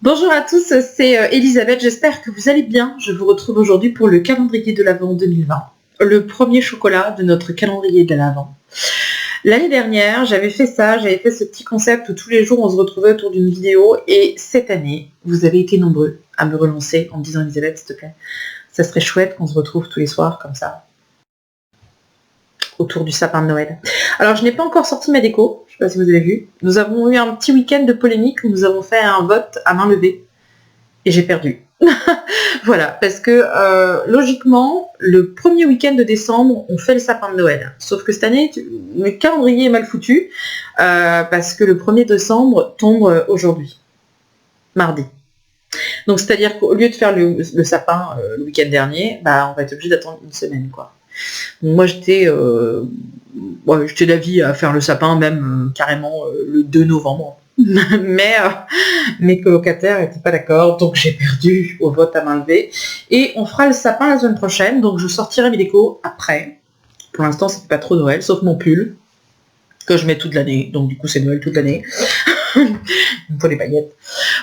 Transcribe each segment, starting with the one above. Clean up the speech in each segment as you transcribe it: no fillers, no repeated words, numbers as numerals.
Bonjour à tous, c'est Elisabeth, j'espère que vous allez bien. Je vous retrouve aujourd'hui pour le calendrier de l'Avent 2020, le premier chocolat de notre calendrier de l'Avent. L'année dernière, j'avais fait ce petit concept où tous les jours on se retrouvait autour d'une vidéo, et cette année, vous avez été nombreux à me relancer en me disant Elisabeth, s'il te plaît, ça serait chouette qu'on se retrouve tous les soirs comme ça, autour du sapin de Noël. Alors je n'ai pas encore sorti ma déco, je ne sais pas si vous avez vu. Nous avons eu un petit week-end de polémique où nous avons fait un vote à main levée et j'ai perdu. Voilà, parce que logiquement, le premier week-end de décembre, on fait le sapin de Noël. Sauf que cette année, le calendrier est mal foutu parce que le 1er décembre tombe aujourd'hui, mardi. Donc c'est-à-dire qu'au lieu de faire le sapin le week-end dernier, on va être obligé d'attendre une semaine, quoi. Donc, moi j'étais d'avis à faire le sapin même carrément le 2 novembre. Mais mes colocataires n'étaient pas d'accord, donc j'ai perdu au vote à main levée. Et on fera le sapin la semaine prochaine, donc je sortirai mes décos après. Pour l'instant, c'est pas trop Noël, sauf mon pull, que je mets toute l'année, donc du coup c'est Noël toute l'année. Pour les paillettes.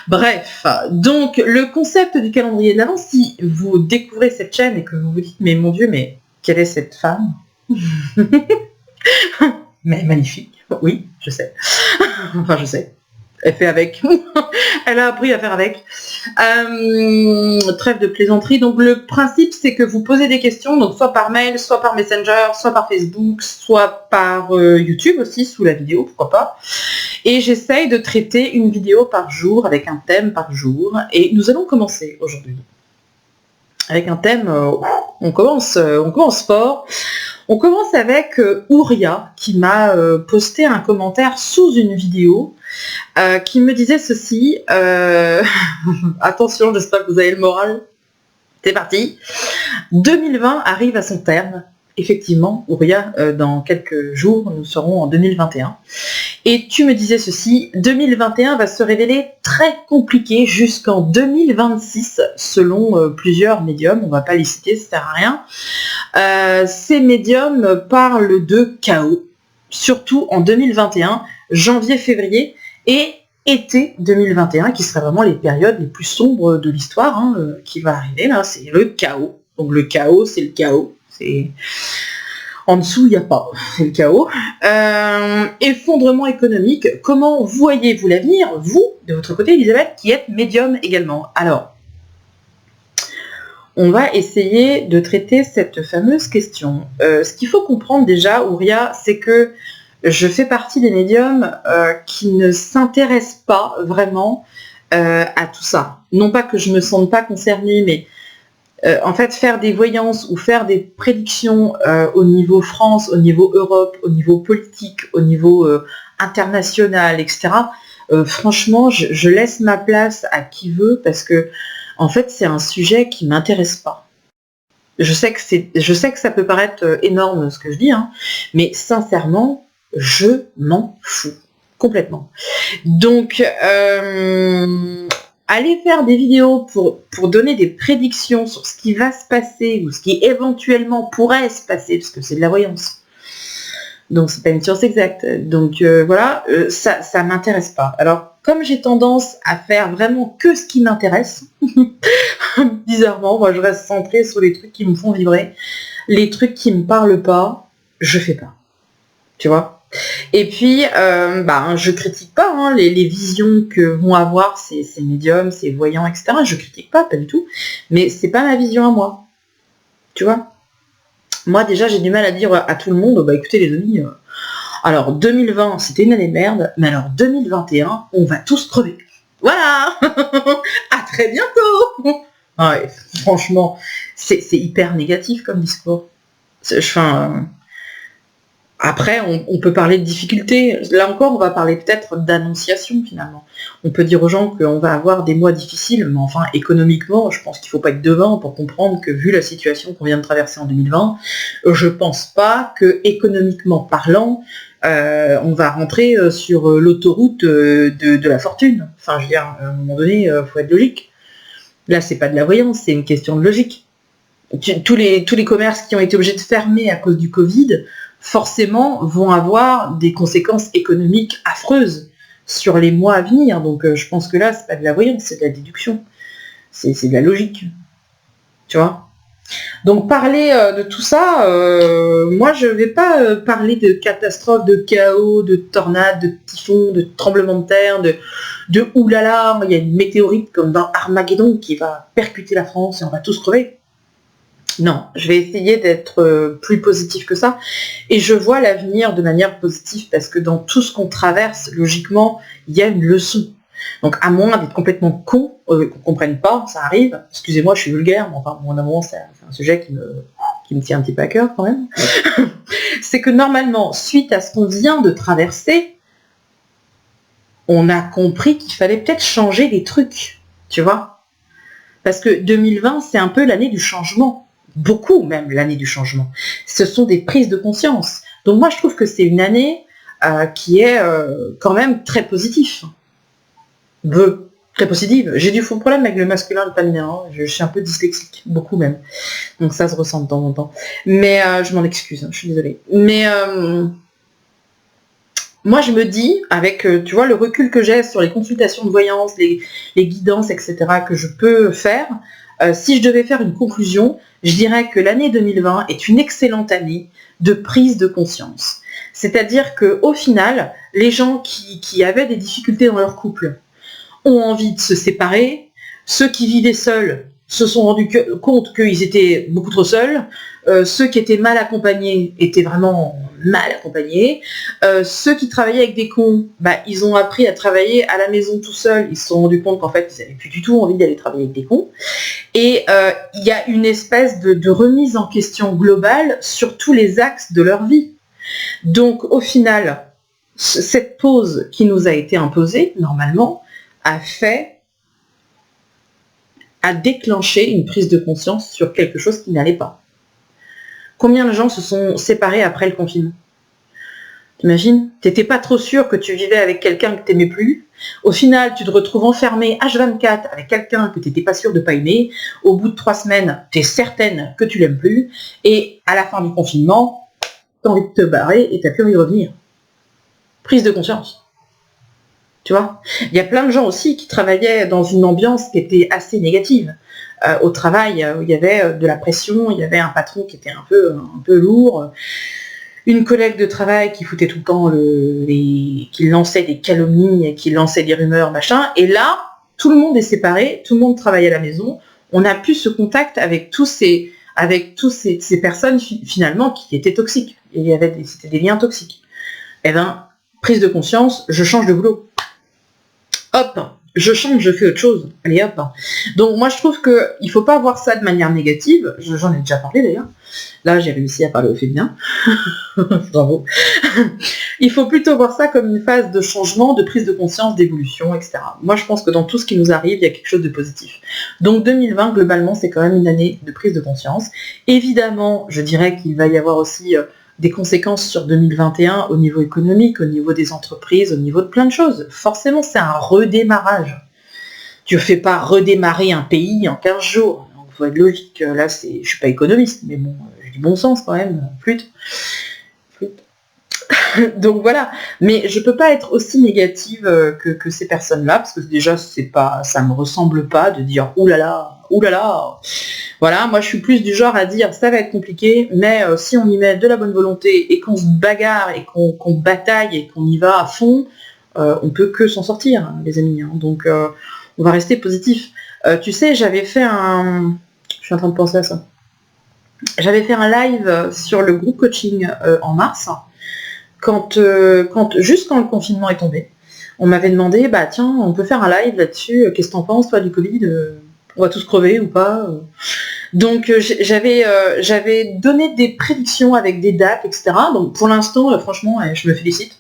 Bref, donc le concept du calendrier de l'Avent, si vous découvrez cette chaîne et que vous vous dites, mais mon Dieu, mais quelle est cette femme? Mais magnifique, oui, je sais. Enfin, je sais. Elle fait avec. Elle a appris à faire avec. Trêve de plaisanterie. Donc le principe, c'est que vous posez des questions, donc soit par mail, soit par Messenger, soit par Facebook, soit par YouTube aussi, sous la vidéo, pourquoi pas. Et j'essaye de traiter une vidéo par jour, avec un thème par jour. Et nous allons commencer aujourd'hui avec un thème, on commence fort. On commence avec Ouria, qui m'a posté un commentaire sous une vidéo, qui me disait ceci. Attention, j'espère que vous avez le moral. C'est parti. 2020 arrive à son terme. Effectivement, Ouria, dans quelques jours, nous serons en 2021. Et tu me disais ceci, 2021 va se révéler très compliqué jusqu'en 2026, selon plusieurs médiums, on ne va pas les citer, ça sert à rien. Ces médiums parlent de chaos, surtout en 2021, janvier, février et été 2021, qui seraient vraiment les périodes les plus sombres de l'histoire, qui va arriver là, c'est le chaos. Donc le chaos, c'est le chaos. En dessous, il n'y a pas, c'est le chaos. Effondrement économique, comment voyez-vous l'avenir, vous, de votre côté, Elisabeth, qui êtes médium également? Alors, on va essayer de traiter cette fameuse question. Ce qu'il faut comprendre déjà, Ouria, c'est que je fais partie des médiums qui ne s'intéressent pas vraiment à tout ça. Non pas que je ne me sente pas concernée, mais en fait, faire des voyances ou faire des prédictions au niveau France, au niveau Europe, au niveau politique, au niveau international, etc. Franchement, je laisse ma place à qui veut parce que, en fait, c'est un sujet qui m'intéresse pas. Je sais que ça peut paraître énorme ce que je dis, mais sincèrement, je m'en fous complètement. Donc, aller faire des vidéos pour donner des prédictions sur ce qui va se passer ou ce qui éventuellement pourrait se passer, parce que c'est de la voyance. Donc c'est pas une science exacte. Donc voilà, ça m'intéresse pas. Alors comme j'ai tendance à faire vraiment que ce qui m'intéresse, bizarrement, moi je reste centrée sur les trucs qui me font vibrer. Les trucs qui me parlent pas, je fais pas. Tu vois ? Et puis, je critique pas les visions que vont avoir ces médiums, ces voyants, etc. Je critique pas du tout, mais c'est pas ma vision à moi. Tu vois ? Moi, déjà, j'ai du mal à dire à tout le monde, écoutez les amis, alors 2020, c'était une année de merde, mais alors 2021, on va tous crever. Voilà. À très bientôt. Ouais, franchement, c'est hyper négatif comme discours. Après, on peut parler de difficultés. Là encore, on va parler peut-être d'annonciation, finalement. On peut dire aux gens qu'on va avoir des mois difficiles, mais enfin, économiquement, je pense qu'il ne faut pas être devin pour comprendre que, vu la situation qu'on vient de traverser en 2020, je ne pense pas que, économiquement parlant, on va rentrer sur l'autoroute de la fortune. Enfin, je veux dire, à un moment donné, il faut être logique. Là, c'est pas de la voyance, c'est une question de logique. Tous les commerces qui ont été obligés de fermer à cause du Covid, forcément vont avoir des conséquences économiques affreuses. sur les mois à venir. Donc je pense que là, c'est pas de la voyance, c'est de la déduction. C'est de la logique. Tu vois. Donc parler de tout ça, moi je vais pas parler de catastrophes, de chaos, de tornades, de typhons, de tremblements de terre, de oulala, il y a une météorite comme dans Armageddon qui va percuter la France et on va tous crever. Non, je vais essayer d'être plus positif que ça. Et je vois l'avenir de manière positive parce que dans tout ce qu'on traverse, logiquement, il y a une leçon. Donc à moins d'être complètement con, qu'on comprenne pas, ça arrive. Excusez-moi, je suis vulgaire, mais enfin, mon amour, c'est un sujet qui me tient un petit peu à cœur quand même. C'est que normalement, suite à ce qu'on vient de traverser, on a compris qu'il fallait peut-être changer des trucs, tu vois. Parce que 2020, c'est un peu l'année du changement. Beaucoup même l'année du changement. Ce sont des prises de conscience. Donc moi, je trouve que c'est une année qui est quand même très positive. Très positive. J'ai du faux problème avec le masculin et le féminin. Hein. Je suis un peu dyslexique, beaucoup même. Donc ça se ressent de temps en temps. Mais je m'en excuse, hein, je suis désolée. Mais moi je me dis, avec tu vois le recul que j'ai sur les consultations de voyance, les guidances, etc., que je peux faire, si je devais faire une conclusion, je dirais que l'année 2020 est une excellente année de prise de conscience. C'est-à-dire qu'au final, les gens qui avaient des difficultés dans leur couple, ont envie de se séparer, ceux qui vivaient seuls se sont rendus compte qu'ils étaient beaucoup trop seuls, ceux qui étaient mal accompagnés étaient vraiment mal accompagnés, ceux qui travaillaient avec des cons, ils ont appris à travailler à la maison tout seuls, ils se sont rendus compte qu'en fait ils n'avaient plus du tout envie d'aller travailler avec des cons, et il y a une espèce de remise en question globale sur tous les axes de leur vie. Donc au final, cette pause qui nous a été imposée, normalement, a déclenché une prise de conscience sur quelque chose qui n'allait pas. Combien de gens se sont séparés après le confinement? T'imagines? T'étais pas trop sûr que tu vivais avec quelqu'un que t'aimais plus. Au final, tu te retrouves enfermé H24 avec quelqu'un que t'étais pas sûr de pas aimer. Au bout de 3 semaines, t'es certaine que tu l'aimes plus. Et à la fin du confinement, t'as envie de te barrer et t'as plus envie de revenir. Prise de conscience. Tu vois, il y a plein de gens aussi qui travaillaient dans une ambiance qui était assez négative. Au travail, il y avait de la pression, il y avait un patron qui était un peu lourd, une collègue de travail qui foutait tout le temps, qui lançait des calomnies, qui lançait des rumeurs, machin. Et là, tout le monde est séparé, tout le monde travaille à la maison. On a plus ce contact avec tous ces personnes finalement qui étaient toxiques. C'était des liens toxiques. Eh ben, prise de conscience, je change de boulot. Hop, je change, je fais autre chose. Allez hop. Donc moi je trouve qu'il ne faut pas voir ça de manière négative. J'en ai déjà parlé d'ailleurs. Là j'ai réussi à parler au féminin. Bravo. Il faut plutôt voir ça comme une phase de changement, de prise de conscience, d'évolution, etc. Moi je pense que dans tout ce qui nous arrive, il y a quelque chose de positif. Donc 2020, globalement, c'est quand même une année de prise de conscience. Évidemment, je dirais qu'il va y avoir aussi des conséquences sur 2021 au niveau économique, au niveau des entreprises, au niveau de plein de choses. Forcément, c'est un redémarrage. Tu ne fais pas redémarrer un pays en 15 jours. Donc, il faut être logique. Là, je ne suis pas économiste, mais bon, j'ai du bon sens quand même. Flûte. Donc voilà. Mais je ne peux pas être aussi négative que ces personnes-là, parce que déjà, ça ne me ressemble pas de dire « oulala ». Voilà, moi je suis plus du genre à dire ça va être compliqué, mais si on y met de la bonne volonté et qu'on se bagarre et qu'on bataille et qu'on y va à fond, on peut que s'en sortir, hein, les amis. Hein. Donc on va rester positif. Tu sais, j'avais fait je suis en train de penser à ça. J'avais fait un live sur le groupe coaching en mars, juste quand le confinement est tombé. On m'avait demandé, tiens, on peut faire un live là-dessus, qu'est-ce que t'en penses toi du Covid, on va tous crever ou pas. Donc j'avais donné des prédictions avec des dates, etc. Donc pour l'instant, franchement, je me félicite.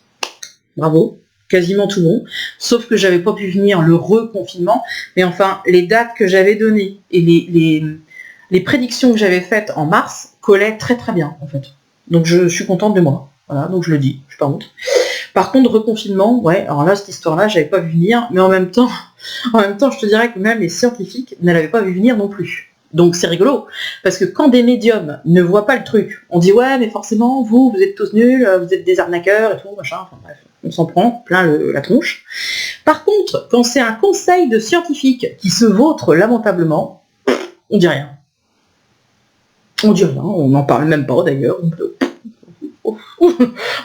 Bravo. Quasiment tout bon. Sauf que j'avais pas pu venir le reconfinement. Mais enfin, les dates que j'avais données et les prédictions que j'avais faites en mars collaient très très bien, en fait. Donc je suis contente de moi. Voilà, donc je le dis, je suis pas honte. Par contre, reconfinement, ouais, alors là, cette histoire-là, j'avais pas vu venir, mais en même temps, je te dirais que même les scientifiques ne l'avaient pas vu venir non plus. Donc c'est rigolo, parce que quand des médiums ne voient pas le truc, on dit ouais, mais forcément, vous êtes tous nuls, vous êtes des arnaqueurs et tout, machin, enfin bref. on s'en prend plein la tronche. Par contre, quand c'est un conseil de scientifiques qui se vautre lamentablement, on dit rien. On dit rien, on n'en parle même pas d'ailleurs.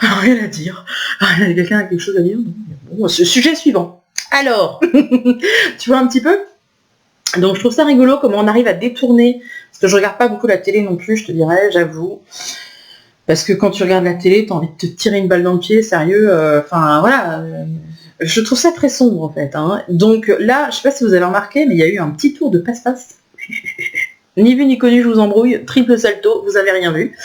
Rien à dire. Quelqu'un a quelque chose à dire? Bon, ce sujet suivant. Alors, tu vois un petit peu? Donc je trouve ça rigolo comment on arrive à détourner, parce que je regarde pas beaucoup la télé non plus, je te dirais, j'avoue. Parce que quand tu regardes la télé, t'as envie de te tirer une balle dans le pied, sérieux. Enfin voilà, je trouve ça très sombre en fait. Hein. Donc là, je sais pas si vous avez remarqué, mais il y a eu un petit tour de passe-passe. Ni vu ni connu, je vous embrouille, triple salto, vous avez rien vu.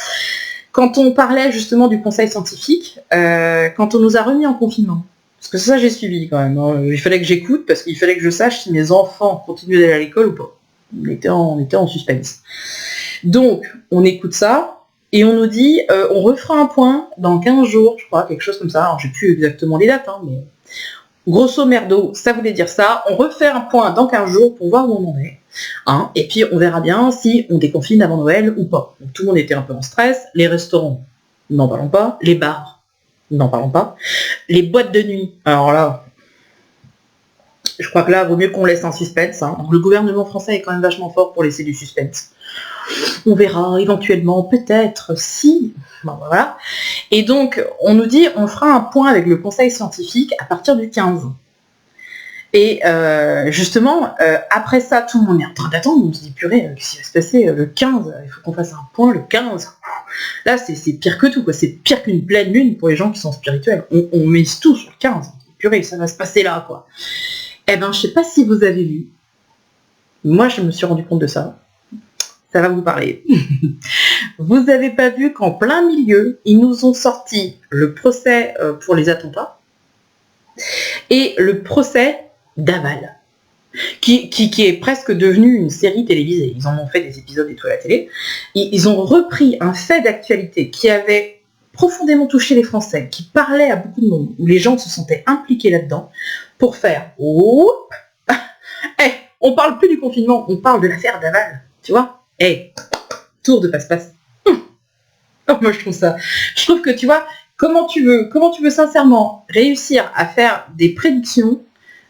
Quand on parlait justement du conseil scientifique, quand on nous a remis en confinement, parce que ça j'ai suivi quand même, hein. Il fallait que j'écoute parce qu'il fallait que je sache si mes enfants continuaient d'aller à l'école ou pas. On était en suspense. Donc on écoute ça et on nous dit on refera un point dans 15 jours, je crois, quelque chose comme ça. Alors j'ai plus exactement les dates, hein, mais grosso merdo, ça voulait dire ça. On refait un point dans 15 jours pour voir où on en est. Hein, et puis on verra bien si on déconfine avant Noël ou pas. Donc, tout le monde était un peu en stress. Les restaurants, n'en parlons pas. Les bars, n'en parlons pas. Les boîtes de nuit, alors là, je crois que là, vaut mieux qu'on laisse un suspense. Hein. Le gouvernement français est quand même vachement fort pour laisser du suspense. On verra éventuellement, peut-être, si... Bon, voilà. Et donc, on nous dit, on fera un point avec le conseil scientifique à partir du 15. Et justement, après ça, tout le monde est en train d'attendre. On se dit, purée, qu'est-ce qui va se passer le 15? Il faut qu'on fasse un point le 15. Là, c'est pire que tout, quoi. C'est pire qu'une pleine lune pour les gens qui sont spirituels. On mise tout sur le 15. Purée, ça va se passer là, quoi. Eh ben, je sais pas si vous avez vu. Moi, je me suis rendu compte de ça. Ça va vous parler. Vous avez pas vu qu'en plein milieu, ils nous ont sorti le procès pour les attentats et le procès d'Aval, qui est presque devenu une série télévisée. Ils en ont fait des épisodes et tout à la télé. Ils ont repris un fait d'actualité qui avait profondément touché les Français, qui parlait à beaucoup de monde, où les gens se sentaient impliqués là-dedans, pour faire on parle plus du confinement, on parle de l'affaire d'Aval, tu vois. Tour de passe-passe. Moi je trouve que tu vois, comment tu veux sincèrement réussir à faire des prédictions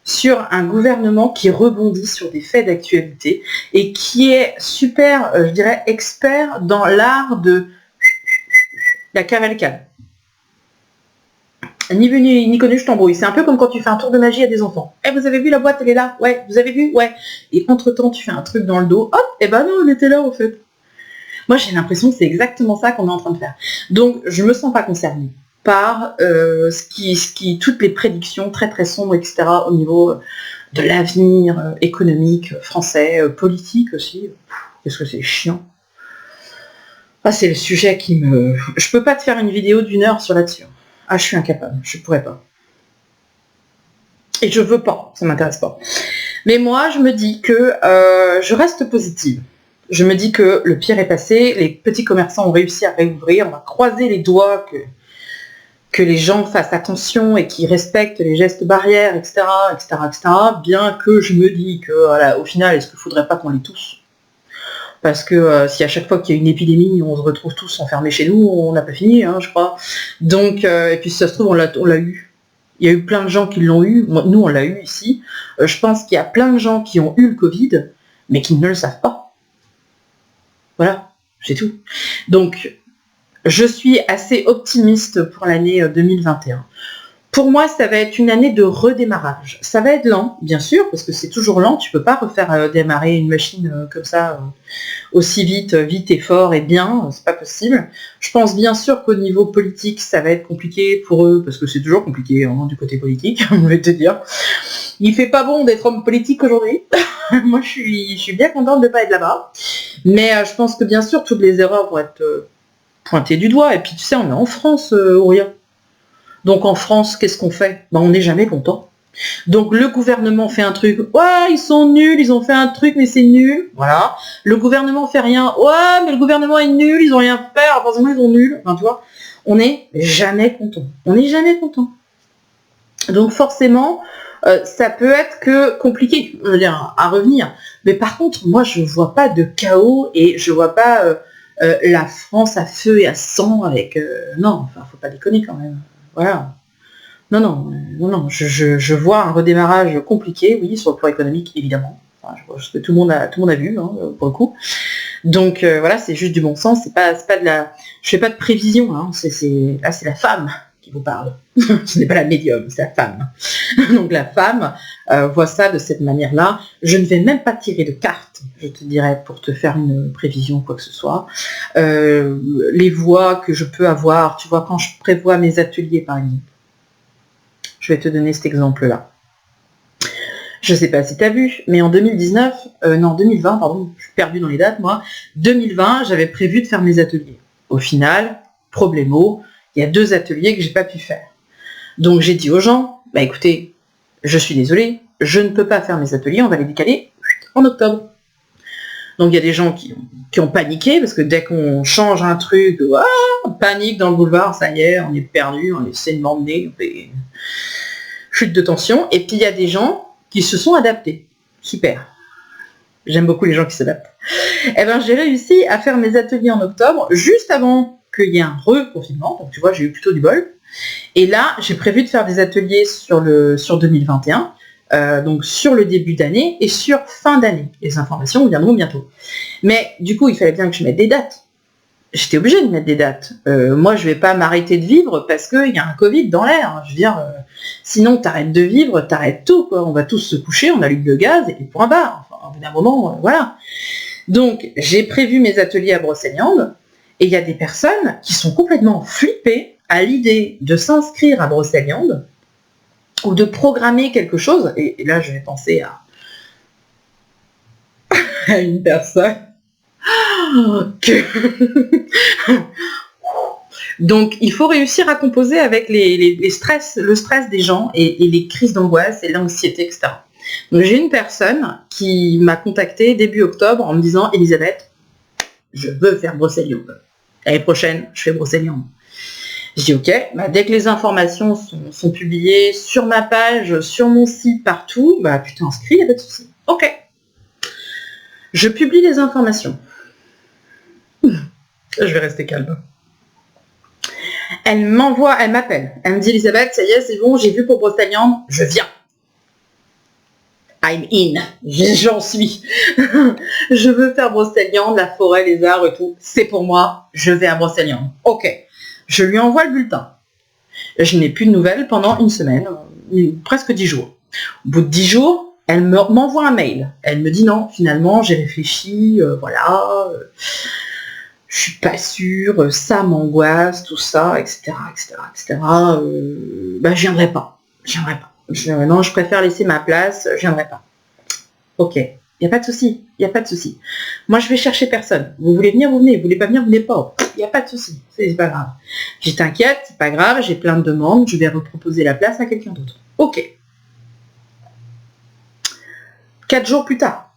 sur un gouvernement qui rebondit sur des faits d'actualité et qui est super, je dirais, expert dans l'art de la cavalcade. Ni vu ni connu, je t'embrouille. C'est un peu comme quand tu fais un tour de magie à des enfants. Vous avez vu la boîte, elle est là? Ouais, vous avez vu? Ouais. Et entre-temps, tu fais un truc dans le dos. Hop, non, elle était là, au fait. Moi, j'ai l'impression que c'est exactement ça qu'on est en train de faire. Donc, je me sens pas concernée par toutes les prédictions très très sombres, etc., au niveau de l'avenir économique français, politique aussi. Qu'est-ce que c'est chiant. Ah, c'est le sujet qui me... Je peux pas te faire une vidéo d'1 heure sur là-dessus. Ah, je suis incapable, je pourrais pas. Et je veux pas, ça m'intéresse pas. Mais moi, je me dis que je reste positive. Je me dis que le pire est passé, les petits commerçants ont réussi à réouvrir, on va croiser les doigts que les gens fassent attention et qu'ils respectent les gestes barrières, etc., etc., etc., bien que je me dis que, voilà, au final, est-ce qu'il ne faudrait pas qu'on les touche? Parce que si à chaque fois qu'il y a une épidémie, on se retrouve tous enfermés chez nous, on n'a pas fini, hein, je crois. Donc, et puis si ça se trouve, on l'a eu. Il y a eu plein de gens qui l'ont eu, nous on l'a eu ici. Je pense qu'il y a plein de gens qui ont eu le Covid, mais qui ne le savent pas. Voilà, c'est tout. Donc, je suis assez optimiste pour l'année 2021. Pour moi, ça va être une année de redémarrage. Ça va être lent, bien sûr, parce que c'est toujours lent. Tu peux pas refaire démarrer une machine comme ça aussi vite et fort et bien. C'est pas possible. Je pense bien sûr qu'au niveau politique, ça va être compliqué pour eux, parce que c'est toujours compliqué du côté politique, je vais te dire. Il fait pas bon d'être homme politique aujourd'hui. Moi, je suis bien contente de pas être là-bas. Mais je pense que bien sûr, toutes les erreurs vont être pointées du doigt. Et puis, tu sais, on est en France, Auria. Donc en France, qu'est-ce qu'on fait? On n'est jamais content. Donc le gouvernement fait un truc, ouais, ils sont nuls, ils ont fait un truc, mais c'est nul. Voilà. Le gouvernement fait rien, ouais, mais le gouvernement est nul, ils ont rien fait, forcément ils sont nuls. Enfin, tu vois, on n'est jamais content. On n'est jamais content. Donc forcément, ça peut être que compliqué, je veux dire, à revenir. Mais par contre, moi, je vois pas de chaos et je vois pas la France à feu et à sang avec... non, enfin, faut pas déconner quand même. Voilà. Non, je vois un redémarrage compliqué, oui, sur le plan économique, évidemment. Enfin, je vois ce que tout le monde a vu, hein, pour le coup. Donc voilà, c'est juste du bon sens, c'est pas de la. Je fais pas de prévision, hein, là c'est la femme qui vous parle. Ce n'est pas la médium, c'est la femme. Donc la femme voit ça de cette manière-là. Je ne vais même pas tirer de cartes, je te dirais, pour te faire une prévision, quoi que ce soit. Les voies que je peux avoir, tu vois, quand je prévois mes ateliers, par exemple. Je vais te donner cet exemple-là. Je sais pas si tu as vu, mais en 2019, 2020, pardon, je suis perdue dans les dates, moi. 2020, j'avais prévu de faire mes ateliers. Au final, problémo, il y a 2 ateliers que j'ai pas pu faire. Donc j'ai dit aux gens, bah écoutez, je suis désolée, je ne peux pas faire mes ateliers, on va les décaler en octobre. Donc il y a des gens qui ont paniqué, parce que dès qu'on change un truc, on panique dans le boulevard, ça y est, on est perdu, on essaie de m'emmener, on fait chute de tension. Et puis il y a des gens qui se sont adaptés. Super. J'aime beaucoup les gens qui s'adaptent. Eh ben j'ai réussi à faire mes ateliers en octobre, juste avant qu'il y ait un reconfinement. Donc tu vois, j'ai eu plutôt du bol. Et là, j'ai prévu de faire des ateliers sur 2021, donc sur le début d'année et sur fin d'année. Les informations viendront bientôt. Mais du coup, il fallait bien que je mette des dates. J'étais obligée de mettre des dates. Moi, je vais pas m'arrêter de vivre parce qu'il y a un Covid dans l'air. Je veux dire, sinon, t'arrêtes de vivre, t'arrêtes tout, quoi. On va tous se coucher, on allume le gaz et point barre. Enfin, au bout d'un moment, voilà. Donc, j'ai prévu mes ateliers à Brocéliande et il y a des personnes qui sont complètement flippées à l'idée de s'inscrire à Brocéliande ou de programmer quelque chose. Et là, je vais penser à une personne que... Donc, il faut réussir à composer avec le stress des gens et les crises d'angoisse et l'anxiété, etc. Donc, j'ai une personne qui m'a contactée début octobre en me disant « Elisabeth, je veux faire Brocéliande. L'année prochaine, je fais Brocéliande. » Je dis « Ok, bah, dès que les informations sont publiées sur ma page, sur mon site, partout, bah, tu t'inscris, il n'y a pas de souci. » Ok. Je publie les informations. Je vais rester calme. Elle m'appelle. Elle me dit, Elisabeth, ça y est, c'est bon, j'ai vu pour Brocéliande, je viens. I'm in. J'en suis. Je veux faire Brocéliande, la forêt, les arbres et tout. C'est pour moi, je vais à Brocéliande. Ok. Je lui envoie le bulletin. Je n'ai plus de nouvelles pendant une semaine, presque 10 jours. Au bout de 10 jours, elle m'envoie un mail. Elle me dit non, finalement, j'ai réfléchi, voilà... je suis pas sûre, ça m'angoisse, tout ça, etc., etc. Bah, je viendrai pas. Non, je préfère laisser ma place, je viendrai pas. Ok, il n'y a pas de souci. Moi, je vais chercher personne. Vous voulez venir, vous venez. Vous voulez pas venir, vous venez pas. Il n'y a pas de souci, c'est pas grave. Je t'inquiète, c'est pas grave, j'ai plein de demandes, je vais reproposer la place à quelqu'un d'autre. Ok. 4 jours plus tard,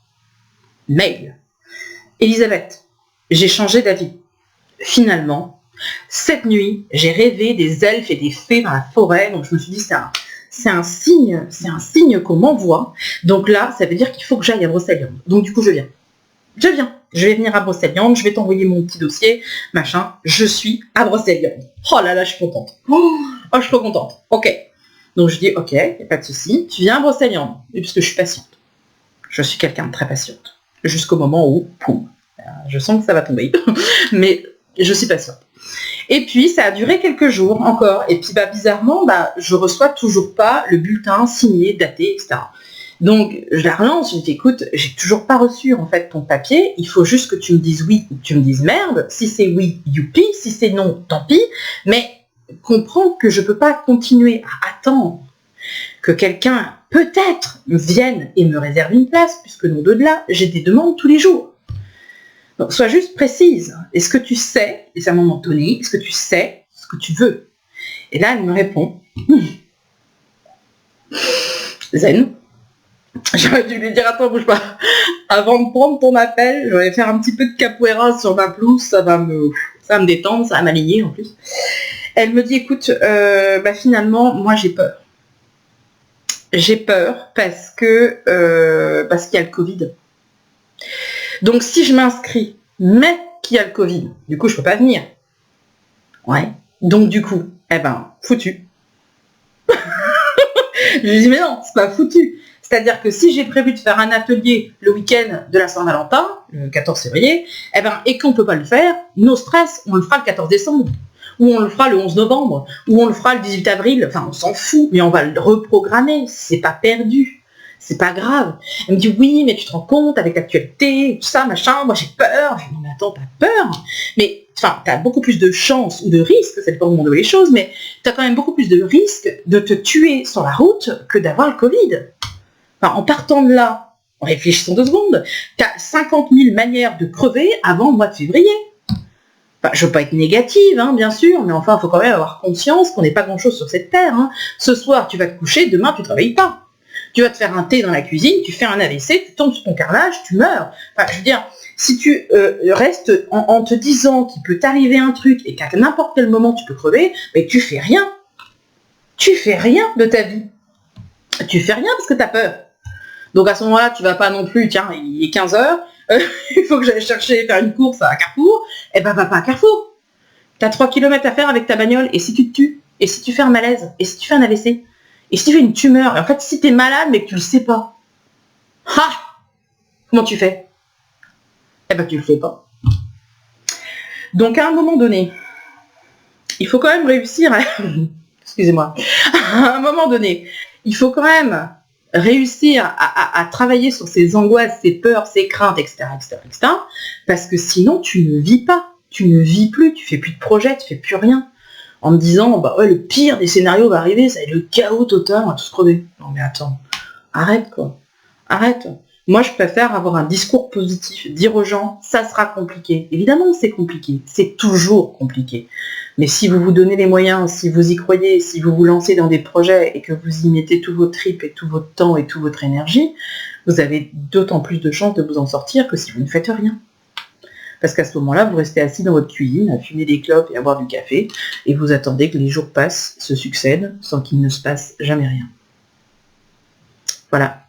mail. Elisabeth, j'ai changé d'avis. Finalement, cette nuit, j'ai rêvé des elfes et des fées dans la forêt, donc je me suis dit c'est un signe qu'on m'envoie. Donc là, ça veut dire qu'il faut que j'aille à Brocéliande. Donc du coup, je viens. Je vais venir à Brocéliande, je vais t'envoyer mon petit dossier, machin. Je suis à Brocéliande. Oh là là, je suis contente. Oh, je suis trop contente. Ok. Donc je dis ok, y a pas de souci. Tu viens à Brocéliande, puisque je suis patiente. Je suis quelqu'un de très patiente. Jusqu'au moment où, poum, je sens que ça va tomber. Mais je suis patiente. Et puis, ça a duré quelques jours encore. Et puis, bizarrement, je reçois toujours pas le bulletin signé, daté, etc. Donc, je la relance, je lui dis, écoute, j'ai toujours pas reçu, en fait, ton papier. Il faut juste que tu me dises oui ou que tu me dises merde. Si c'est oui, youpi. Si c'est non, tant pis. Mais comprends que je peux pas continuer à attendre que quelqu'un, peut-être, vienne et me réserve une place, puisque non de-delà, j'ai des demandes tous les jours. Donc, sois juste précise. Est-ce que tu sais, et c'est à un moment donné, est-ce que tu sais ce que tu veux? Et là, elle me répond, Zen, j'aurais dû lui dire, attends, bouge pas. Avant de prendre ton appel, je vais faire un petit peu de capoeira sur ma pelouse, ça va me détendre, ça va m'aligner en plus. Elle me dit, écoute, finalement, moi j'ai peur. J'ai peur parce qu'il y a le Covid. Donc si je m'inscris, mais qu'il y a le Covid, du coup je peux pas venir. Ouais. Donc du coup, foutu. Je lui dis, mais non, c'est pas foutu. C'est-à-dire que si j'ai prévu de faire un atelier le week-end de la Saint-Valentin, le 14 février, et qu'on ne peut pas le faire, no stress, on le fera le 14 décembre, ou on le fera le 11 novembre, ou on le fera le 18 avril, enfin on s'en fout, mais on va le reprogrammer, c'est pas perdu. C'est pas grave. Elle me dit, oui, mais tu te rends compte avec l'actualité, tout ça, machin, moi j'ai peur. Je dis, mais attends, t'as peur. Mais, enfin, t'as beaucoup plus de chances ou de risques, c'est pas au moment de les choses, mais t'as quand même beaucoup plus de risques de te tuer sur la route que d'avoir le Covid. Enfin, en partant de là, en réfléchissant 2 secondes, t'as 50 000 manières de crever avant le mois de février. Enfin, je veux pas être négative, hein, bien sûr, mais enfin, il faut quand même avoir conscience qu'on n'est pas grand-chose sur cette terre. Hein. Ce soir, tu vas te coucher, demain, tu ne travailles pas. Tu vas te faire un thé dans la cuisine, tu fais un AVC, tu tombes sur ton carrelage, tu meurs. Enfin, je veux dire, si tu restes en te disant qu'il peut t'arriver un truc et qu'à n'importe quel moment tu peux crever, mais tu fais rien. Tu fais rien de ta vie. Tu fais rien parce que tu as peur. Donc à ce moment-là, tu vas pas non plus, tiens, il est 15h, il faut que j'aille faire une course à Carrefour. Eh ben, va pas à Carrefour. Tu as 3 km à faire avec ta bagnole, et si tu te tues, et si tu fais un malaise, et si tu fais un AVC, et si tu fais une tumeur, et en fait, si tu es malade, mais que tu le sais pas, comment tu fais? Eh ben, tu le fais pas. Donc, à un moment donné, il faut quand même réussir à... Excusez-moi. À un moment donné, il faut quand même réussir à travailler sur ces angoisses, ces peurs, ces craintes, etc., etc., etc., parce que sinon, tu ne vis pas. Tu ne vis plus, tu fais plus de projet, tu fais plus rien. En me disant, bah ouais, le pire des scénarios va arriver, ça va être le chaos total, on va tous crever. Non mais attends, arrête quoi, arrête. Moi je préfère avoir un discours positif, dire aux gens, ça sera compliqué. Évidemment c'est compliqué, c'est toujours compliqué. Mais si vous vous donnez les moyens, si vous y croyez, si vous vous lancez dans des projets et que vous y mettez tout votre tripes et tout votre temps et toute votre énergie, vous avez d'autant plus de chances de vous en sortir que si vous ne faites rien. Parce qu'à ce moment-là, vous restez assis dans votre cuisine, à fumer des clopes et à boire du café, et vous attendez que les jours passent, se succèdent, sans qu'il ne se passe jamais rien. Voilà.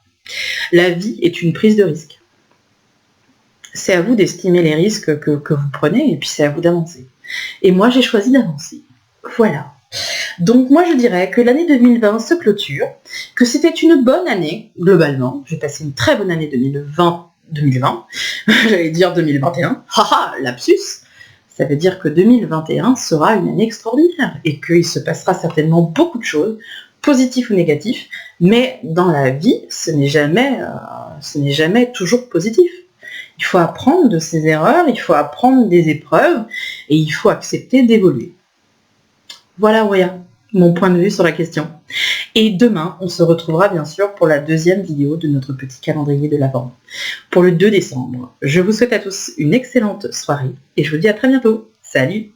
La vie est une prise de risque. C'est à vous d'estimer les risques que vous prenez, et puis c'est à vous d'avancer. Et moi, j'ai choisi d'avancer. Voilà. Donc moi, je dirais que l'année 2020 se clôture, que c'était une bonne année, globalement. J'ai passé une très bonne année 2020, j'allais dire 2021, haha, lapsus, ça veut dire que 2021 sera une année extraordinaire et qu'il se passera certainement beaucoup de choses, positives ou négatifs, mais dans la vie, ce n'est jamais toujours positif. Il faut apprendre de ses erreurs, il faut apprendre des épreuves et il faut accepter d'évoluer. Voilà, Roya, mon point de vue sur la question. Et demain, on se retrouvera bien sûr pour la 2e vidéo de notre petit calendrier de l'Avent, pour le 2 décembre. Je vous souhaite à tous une excellente soirée et je vous dis à très bientôt. Salut!